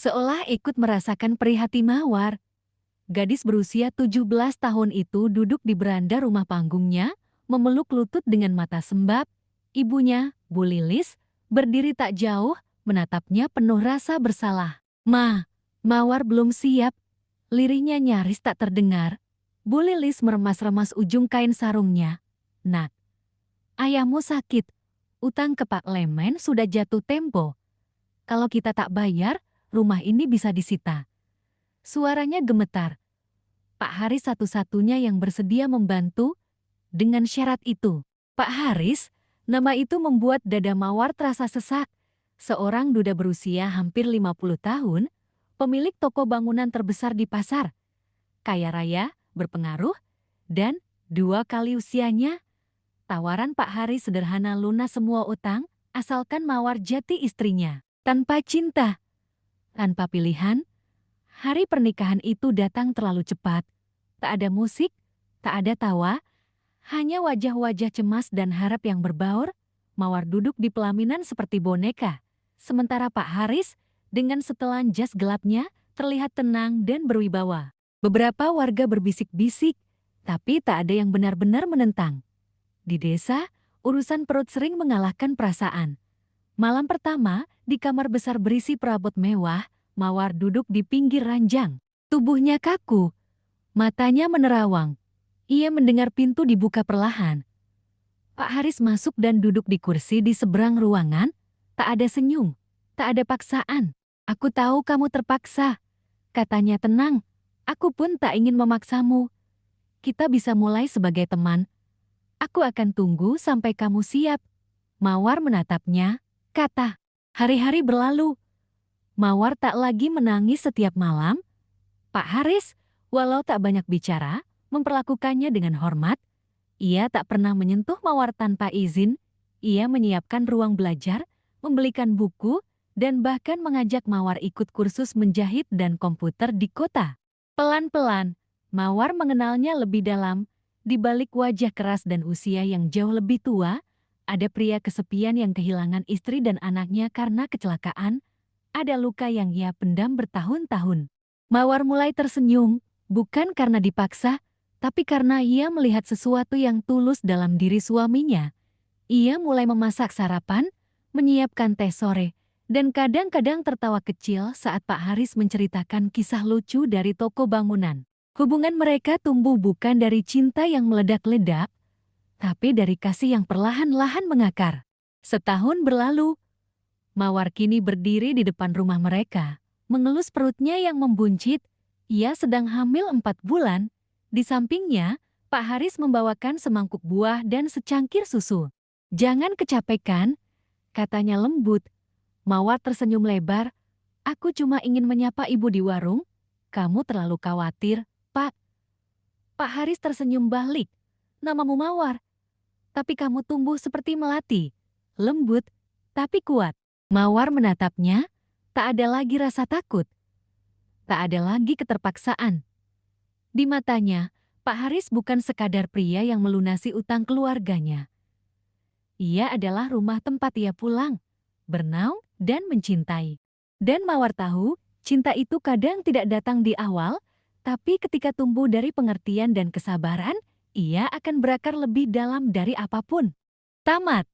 Seolah ikut merasakan perih hati Mawar, gadis berusia 17 tahun itu duduk di beranda rumah panggungnya, memeluk lutut dengan mata sembab. Ibunya, Bu Lilis, berdiri tak jauh, menatapnya penuh rasa bersalah. "Ma, Mawar belum siap," lirihnya nyaris tak terdengar. Bu Lilis meremas-remas ujung kain sarungnya. "Nak, ayahmu sakit. Utang ke Pak Lemen sudah jatuh tempo. Kalau kita tak bayar, rumah ini bisa disita." Suaranya gemetar. Pak Haris satu-satunya yang bersedia membantu dengan syarat itu. Pak Haris, nama itu membuat dada Mawar terasa sesak. Seorang duda berusia hampir 50 tahun, pemilik toko bangunan terbesar di pasar. Kaya raya, berpengaruh, dan 2 kali usianya. Tawaran Pak Haris sederhana lunas semua utang, asalkan Mawar jati istrinya. Tanpa cinta, tanpa pilihan, hari pernikahan itu datang terlalu cepat. Tak ada musik, tak ada tawa, hanya wajah-wajah cemas dan harap yang berbaur. Mawar duduk di pelaminan seperti boneka. Sementara Pak Haris, dengan setelan jas gelapnya, terlihat tenang dan berwibawa. Beberapa warga berbisik-bisik, tapi tak ada yang benar-benar menentang. Di desa, urusan perut sering mengalahkan perasaan. Malam pertama, di kamar besar berisi perabot mewah, Mawar duduk di pinggir ranjang. Tubuhnya kaku, matanya menerawang. Ia mendengar pintu dibuka perlahan. Pak Haris masuk dan duduk di kursi di seberang ruangan. Tak ada senyum, tak ada paksaan. "Aku tahu kamu terpaksa," katanya tenang. "Aku pun tak ingin memaksamu. Kita bisa mulai sebagai teman. Aku akan tunggu sampai kamu siap." Mawar menatapnya, kata. Hari-hari berlalu. Mawar tak lagi menangis setiap malam. Pak Haris, walau tak banyak bicara, memperlakukannya dengan hormat. Ia tak pernah menyentuh Mawar tanpa izin. Ia menyiapkan ruang belajar, membelikan buku, dan bahkan mengajak Mawar ikut kursus menjahit dan komputer di kota. Pelan-pelan, Mawar mengenalnya lebih dalam. Di balik wajah keras dan usia yang jauh lebih tua, ada pria kesepian yang kehilangan istri dan anaknya karena kecelakaan. Ada luka yang ia pendam bertahun-tahun. Mawar mulai tersenyum, bukan karena dipaksa, tapi karena ia melihat sesuatu yang tulus dalam diri suaminya. Ia mulai memasak sarapan, menyiapkan teh sore, dan kadang-kadang tertawa kecil saat Pak Haris menceritakan kisah lucu dari toko bangunan. Hubungan mereka tumbuh bukan dari cinta yang meledak-ledak, tapi dari kasih yang perlahan-lahan mengakar. Setahun berlalu, Mawar kini berdiri di depan rumah mereka, mengelus perutnya yang membuncit. Ia sedang hamil 4 bulan. Di sampingnya, Pak Haris membawakan semangkuk buah dan secangkir susu. "Jangan kecapekan," katanya lembut. Mawar tersenyum lebar. "Aku cuma ingin menyapa ibu di warung." "Kamu terlalu khawatir, Pak." Pak Haris tersenyum balik. "Namamu Mawar, tapi kamu tumbuh seperti melati. Lembut, tapi kuat." Mawar menatapnya, tak ada lagi rasa takut. Tak ada lagi keterpaksaan. Di matanya, Pak Haris bukan sekadar pria yang melunasi utang keluarganya. Ia adalah rumah tempat ia pulang, bernaung, dan mencintai. Dan Mawar tahu, cinta itu kadang tidak datang di awal, tapi ketika tumbuh dari pengertian dan kesabaran, ia akan berakar lebih dalam dari apapun. Tamat.